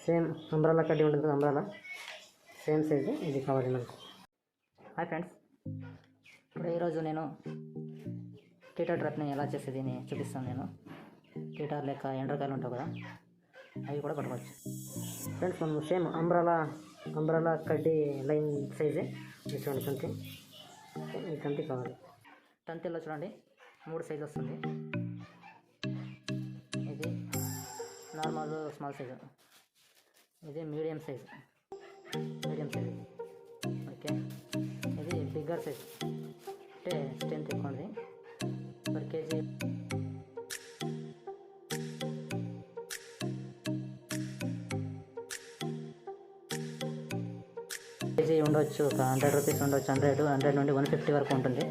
Same అంబ్రాలా కడ్డీ ఉంటుంది కదా, అంబ్రాలా సేమ్ సైజు ఇది కావాలి మనకు. హాయ్ ఫ్రెండ్స్, ఇప్పుడు ఈరోజు నేను టీటర్ ట్రాప్ని ఎలా చేసేది చూపిస్తాను. నేను టీటర్ లేక ఎండ్రకాయలు ఉంటావు కదా, అవి కూడా పట్టుకోవచ్చు. ఫ్రెండ్స్, మనం సేమ్ అంబ్రాలా కడ్డీ లైన్ సైజే చూడండి. తంతి, ఈ తంతి కావాలి. తంతిలో చూడండి 3 సైజు వస్తుంది. ఇది నార్మల్ స్మాల్ సైజు, ఇది మీడియం సైజు ఓకే. ఇది బిగ్గర్ సైజ్ అంటే స్ట్రెంత్ ఎక్కువ ఉంది. పర్ కేజీ ఉండొచ్చు, ఒక 100 రూపీస్ ఉండొచ్చు. 100 నుండి 150 వరకు ఉంటుంది.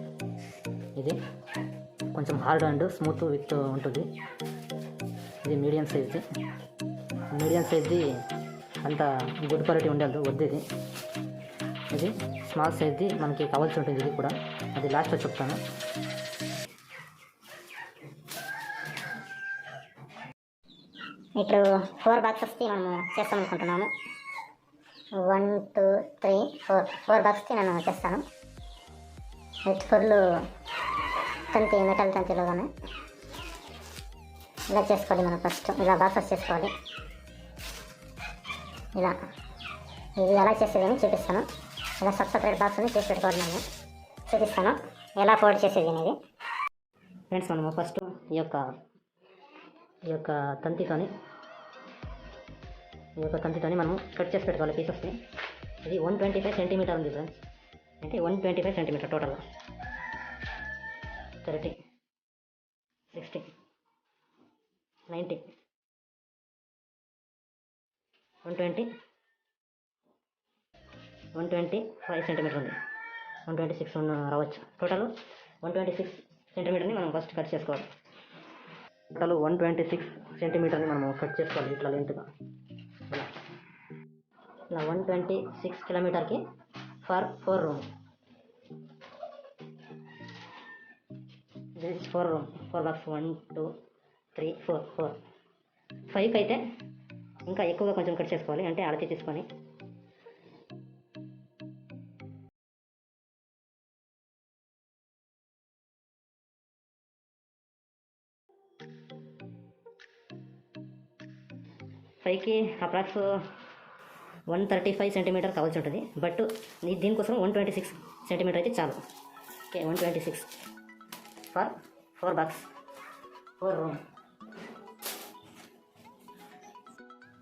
ఇది కొంచెం హార్డ్ అండ్ స్మూత్ విత్ ఉంటుంది. ఇది మీడియం సైజ్ది అంత గుడ్ క్వాలిటీ ఉండదు, వద్దు. ఇది స్మాల్ సైజ్ది మనకి కావాల్సి ఉంటుంది. ఇది కూడా అది లాస్ట్లో చెప్తాను. ఇప్పుడు 4 బాక్సెస్కి మనము చేస్తాం అనుకుంటున్నాము. 1 2 3 4 బాక్స్కి నేను చేస్తాను. విత్ ఫుల్ తంతి, మెటల్ తంతిలోగానే ఇలా చేసుకోవాలి. మనం ఫస్ట్ ఇలా బాక్సెస్ చేసుకోవాలి. ఇలా ఇది ఎలా చేసేదని చూపిస్తాను. ఇలా సపరేట్ బాక్స్ని చేసి పెట్టుకోవాలి. నేను చూపిస్తాను ఎలా ఫోల్డ్ చేసేది అనేది. ఫ్రెండ్స్, మనము ఫస్ట్ ఈ యొక్క తంతితోని మనము కట్ చేసి పెట్టుకోవాలి పీసెస్ని. ఇది 125 సెంటీమీటర్ ఉంది ఫ్రెండ్స్, అంటే 125 సెంటీమీటర్ టోటల్గా. 30 60 90 125 సెంటీమీటర్ ఉంది. 126 రావచ్చు. టోటల్ 126 సెంటీమీటర్ని మనం ఫస్ట్ కట్ చేసుకోవాలి. టోటల్ 126 సెంటీమీటర్ని మనము కట్ చేసుకోవాలి ఇట్లా లెంత్గా. ఇలా 126 కిలోమీటర్కి for 4 room. This 4 room, 4 box. 1 2 3 4 5కి అయితే ఇంకా ఎక్కువగా కొంచెం కట్ చేసుకోవాలి, అంటే అಳತೆ తీసుకొని. పైకి అప్రాక్స్ 135 సెంటీమీటర్ కావాల్సి ఉంటుంది. బట్ దీనికోసం 126 సెంటీమీటర్ అయితే చాలు. Okay, 126 for 4 box, 4 room.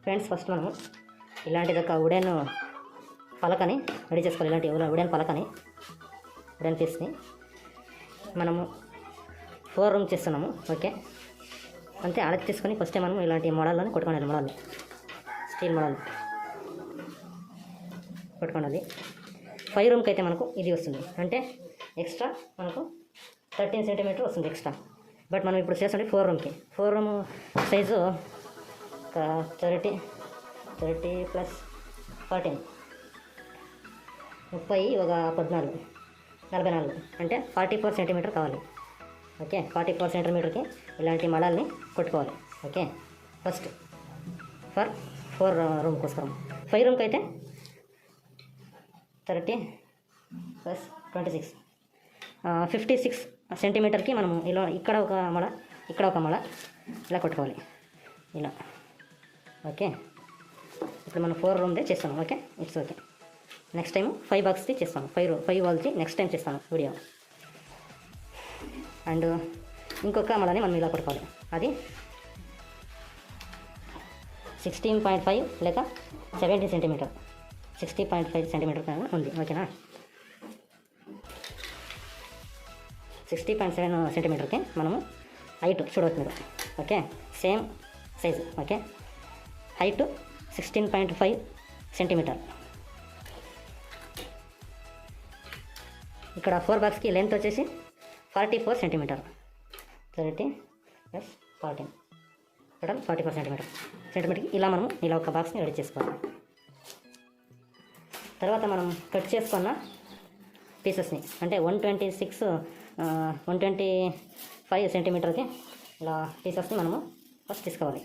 Friends, first మనము ఇలాంటిది ఒక వుడెన్ పలకని రెడీ చేసుకోవాలి. ఇలాంటి వుడెన్ పలకని, వుడెన్ పీస్ని మనము 4 రూమ్ చేస్తున్నాము. ఓకే, అంతే. అಳತೆ తీసుకొని ఫస్ట్ మనం ఇలాంటి మోడల్లోనే కొట్టుకోవాలి. మోడల్ స్టీల్ మోడల్ కొట్టుకోవాలి. 5 రూమ్కి అయితే మనకు ఇది వస్తుంది, అంటే ఎక్స్ట్రా మనకు 13 సెంటీమీటర్ వస్తుంది ఎక్స్ట్రా. బట్ మనం ఇప్పుడు చేస్తుంది 4 రూమ్కి. 4 రూమ్ సైజు ఒక 30 ప్లస్ 14 30 ఒక 14 44 అంటే 44 సెంటీమీటర్ కావాలి. ఓకే, 44 సెంటీమీటర్కి ఇలాంటి మడాల్ని కొట్టుకోవాలి. ఓకే, ఫస్ట్ ఫర్ 4 రూమ్ కోసరం. 5 రూమ్కి అయితే 30 ప్లస్ 26 56 సెంటీమీటర్కి మనము ఇలా ఇక్కడ ఒక మడ ఇలా కొట్టుకోవాలి, ఇలా. ఓకే, ఇప్పుడు మనం 4 రూమ్దే చేస్తాము. Okay, it's okay. Next time 5 బాక్స్ది చేస్తాను. 5 వాళ్ళది నెక్స్ట్ టైం చేస్తాను వీడియో. అండ్ ఇంకొక మళ్ళీ మనం ఇలా కొట్టుకోవాలి. అది 16.5 లేక 70 సెంటీమీటర్, 60.5 సెంటీమీటర్ ఉంది. ఓకేనా, 60.7 సెంటీమీటర్కి మనము హైట్ చూడవచ్చు మీరు. Okay, same size. Okay, height 16.5 centimetre. ఇక్కడ 4 బాక్స్కి లెంత్ వచ్చేసి 44 సెంటీమీటర్. 30 ప్లస్ 14 టోటల్ 44 సెంటీమీటర్కి ఇలా మనం ఇలా ఒక బాక్స్ని రెడీ చేసుకోవాలి. తర్వాత మనం కట్ చేసుకున్న పీసెస్ని, అంటే 125 సెంటీమీటర్కి ఇలా పీసెస్ని మనము ఫస్ట్ తీసుకొని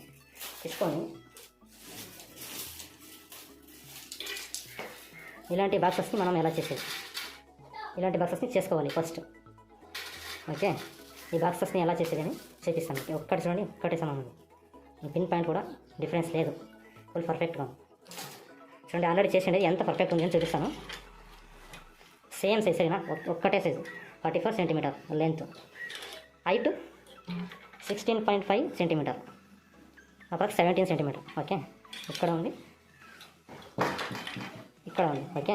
ఇలాంటి బాక్సెస్ని మనం ఎలా చేసేది, ఇలాంటి బాక్సెస్ని చేసుకోవాలి ఫస్ట్. ఓకే, ఈ బాక్సెస్ని ఎలా చేసేది అని చేపిస్తాను. ఒక్కటి చూడండి, ఒక్కటే సమానం ఉంది. ఈ పిన్ పాయింట్ కూడా డిఫరెన్స్ లేదు, ఫుల్ పర్ఫెక్ట్గా ఉంది. చూడండి, ఆల్రెడీ చేసిండే ఎంత పర్ఫెక్ట్ ఉంది అని చూపిస్తాను. సేమ్ సైజ్ అయినా ఒక్కటే size 44 centimetre length, height 16.5 centimetre, approx 17 centimetre. Okay, ఇక్కడ ఉంది, ఇక్కడ ఉంది. ఓకే,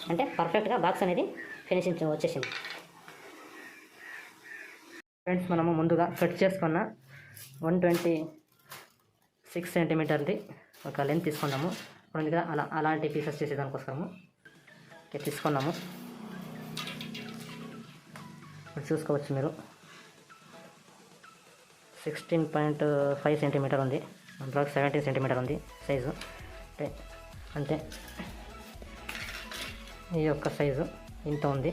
అంటే పర్ఫెక్ట్గా బాక్స్ అనేది ఫినిషింగ్ వచ్చేసింది. ఫ్రెండ్స్, మనము ముందుగా కట్ చేసుకున్న 126 సెంటీమీటర్ది ఒక లెంత్ తీసుకున్నాము. ముందుగా అలాంటి పీసెస్ చేసేదానికోసము తీసుకున్నాము. ఇప్పుడు చూసుకోవచ్చు మీరు, 16.5 సెంటీమీటర్ ఉంది, అప్రాక్స్ 17 సెంటీమీటర్ ఉంది సైజు. అంటే ఈ యొక్క సైజు ఇంత ఉంది.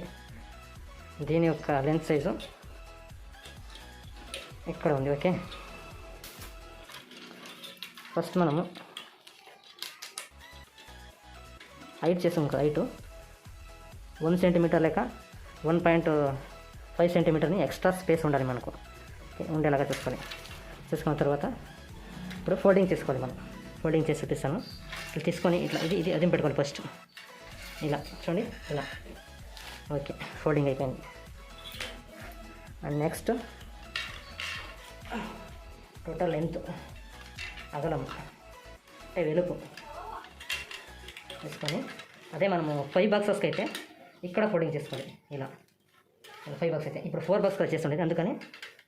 దీని యొక్క లెంత్ సైజు ఇక్కడ ఉంది. ఓకే, ఫస్ట్ మనము హైట్ చేసాము కదా, హైటు 1 సెంటీమీటర్ లేక 1.5 సెంటీమీటర్ని ఎక్స్ట్రా స్పేస్ ఉండాలి మనకు, ఉండేలాగా చూసుకున్న తర్వాత ఇప్పుడు ఫోల్డింగ్ చేసుకోవాలి. మనం ఫోల్డింగ్ చేసి చూపిస్తాను. ఇది తీసుకొని ఇట్లా ఇది అదిం పెట్టుకోవాలి ఫస్ట్, ఇలా చూడండి, ఇలా. ఓకే, ఫోల్డింగ్ అయిపోయింది. అండ్ నెక్స్ట్ టోటల్ లెంత్, అగలం అంటే వెలుపు తీసుకొని, అదే మనము 5 బాక్సెస్కి అయితే ఇక్కడ ఫోల్డింగ్ చేసుకోవాలి. ఇలా 5 బాక్స్ అయితే ఇప్పుడు 4 బాక్స్ చేస్తుండేది, అందుకని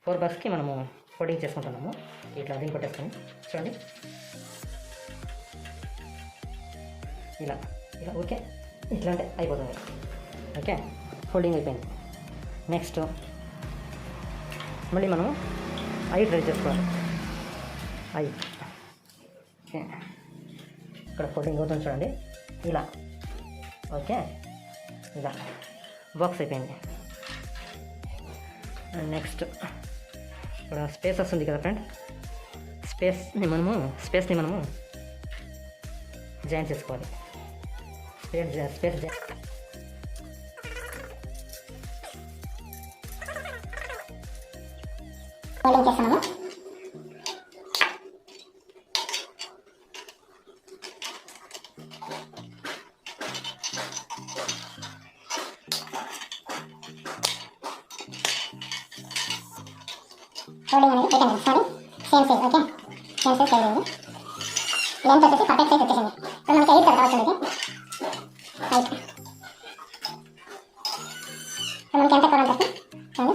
4 బాక్స్కి మనము ఫోల్డింగ్ చేసుకుంటున్నాము. ఇట్లా దీన్ని కొట్టేసుకొని చూడండి, ఇలా. ఓకే, ఇట్లా అంటే అయిపోతుంది. ఓకే, ఫోల్డింగ్ అయిపోయింది. నెక్స్ట్ మళ్ళీ మనము ఐ ట్రై చేసుకోవాలి. ఐ ఓకే, ఇక్కడ ఫోల్డింగ్ అవుతుంది చూడండి, ఇలా. ఓకే, ఇలా బాక్స్ అయిపోయింది. నెక్స్ట్ ఇక్కడ స్పేస్ వస్తుంది కదా ఫ్రెండ్, స్పేస్ని మనము జాయిన్ చేసుకోవాలి. స్పేస్ ఫోల్డింగ్ చేస్తున్నాము. ఫోల్డింగ్ అనేది అయిపోయింది. Sorry, same size. Okay, same size అయిపోయింది. లెంత్ వచ్చేసి పర్ఫెక్ట్ సైజ్ వచ్చేసింది. సో మనకి 8 కదా వచ్చింది. హైట్ సో మనకి ఎంత కరెంట్ వస్తుంది చూడండి,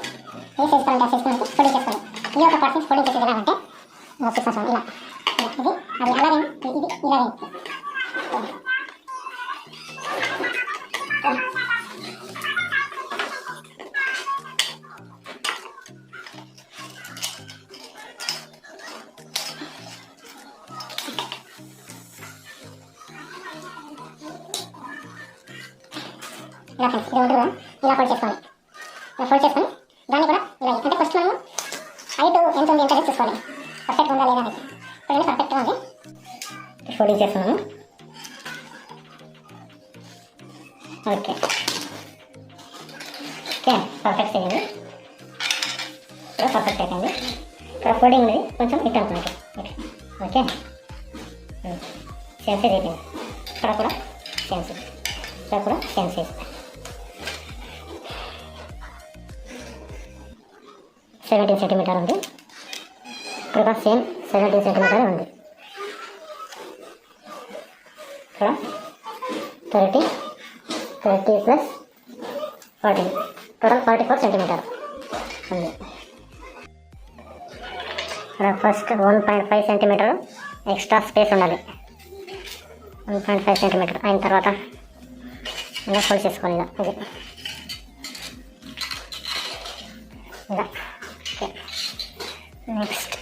ఏ సైజ్ కరెంట్ ఆ సైజ్ మనకి ఫోల్డింగ్ చేసుకోవాలి. ఈ యొక్క పార్ట్ని ఫోల్డింగ్ చేసేది ఎలా అంటే చూపిస్తాను. ఇలా ఇది అది అలా రింగ్, ఇది ఇలా రింగ్. ఇలా ఫ్రెండ్స్, ఇది ఉంటుంది కదా, ఇలా ఫోల్డ్ చేసుకోవాలి. ఇలా ఫోల్డ్ చేసుకొని దాన్ని కూడా ఇలా, అంటే ఫస్ట్ మనము హైట్ ఎంత ఉంది ఎంత చూసుకోవాలి, పర్ఫెక్ట్ ఉందా లేదా అనేది. చూడండి, పర్ఫెక్ట్గా ఉంది. ఫోల్డింగ్ చేస్తున్నాము. ఓకే, ఓకే, పర్ఫెక్ట్ అయింది. ఇక్కడ పర్ఫెక్ట్ అయిపోయింది. ఇక్కడ ఫోల్డింగ్ అనేది కొంచెం ఇట్ అనుకోండి. ఓకే, సేమ్ సైజ్ అయిపోయింది. ఇక్కడ కూడా సేమ్ సైజ్, ఇక్కడ కూడా సేమ్ సైజ్. 17 సెంటీమీటర్ ఉంది. ఇక్కడ సేమ్ 17 సెంటీమీటర్ ఉంది. ఇక్కడ 30 ప్లస్ 14, టోటల్ 44 సెంటీమీటర్ ఉంది. ఇక్కడ ఫస్ట్ 1.5 సెంటీమీటర్ ఎక్స్ట్రా స్పేస్ ఉండాలి. 1.5 సెంటీమీటర్ అయిన తర్వాత ఇలా ఫోల్డ్ చేసుకోవాలి. ఇలా ఇలా. ఓకే, నెక్స్ట్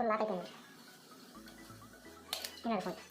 ఫుల్ లాక్ అయిపోయింది. నేను అనుకోండి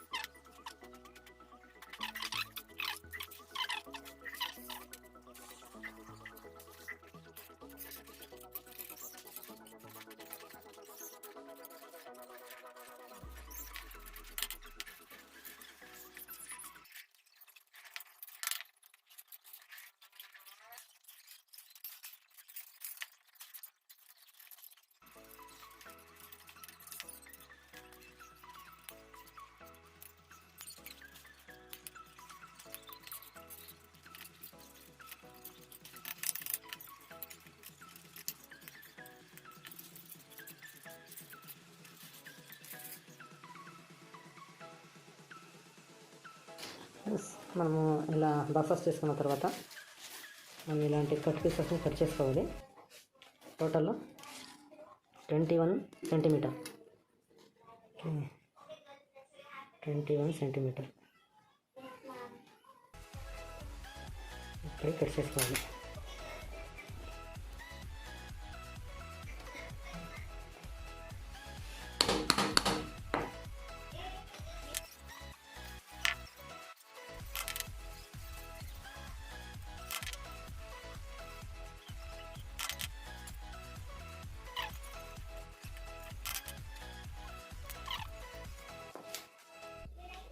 మనము ఇలా బాక్సెస్ చేసుకున్న తర్వాత మనం ఇలాంటి కట్ పీసెస్ని కట్ చేసుకోవాలి. Total 21 centimetre. 21 సెంటీమీటర్ ఇప్పుడే కట్ చేసుకోవాలి.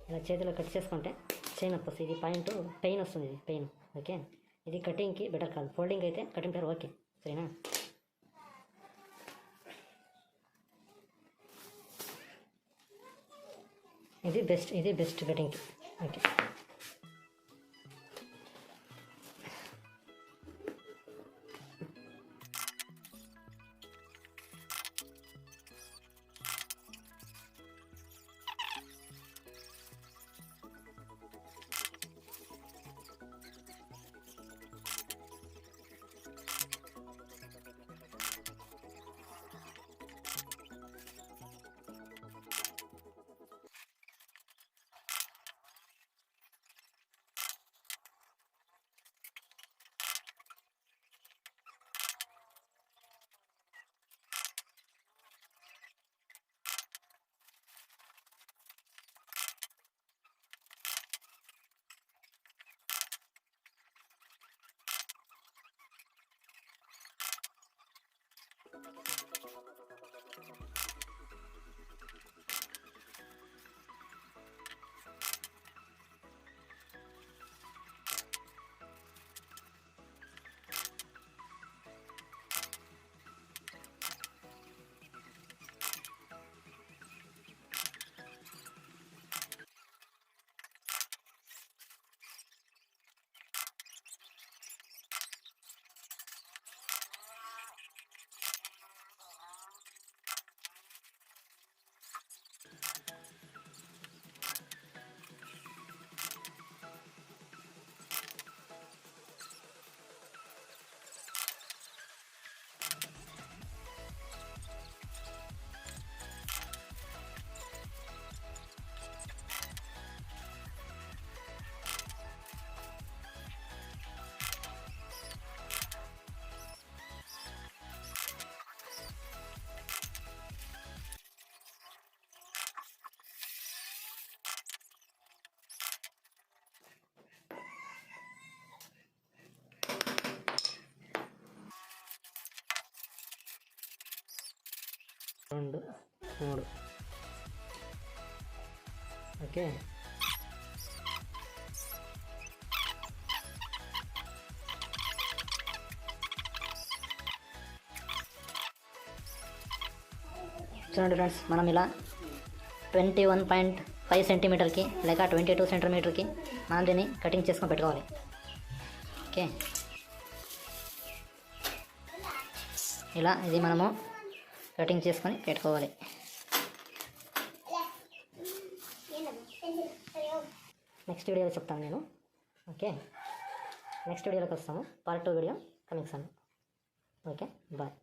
ఇలా చేతిలో కట్ చేసుకుంటే చైన్ వస్తుంది. ఇది పెయిన్ వస్తుంది. ఇది పెయిన్ ఓకే. ఇది కటింగ్కి బెటర్ కాదు. ఫోల్డింగ్ అయితే కటింగ్ పేరు ఓకే, సరేనా. ఇది బెస్ట్ కటింగ్కి ఓకే. రెండు మూడు ఓకే. చూడండి ఫ్రెండ్స్, మనం ఇలా 21.5 సెంటీమీటర్కి లేక 22 సెంటీమీటర్కి మనం దీన్ని కటింగ్ చేసుకొని పెట్టుకోవాలి. ఓకే, ఇలా ఇది మనము కటింగ్ చేసుకొని పెట్టుకోవాలి. నెక్స్ట్ వీడియోలో చెప్తాను నేను. ఓకే, నెక్స్ట్ వీడియోలోకి వస్తాము. Part 2 video coming soon. Okay, bye.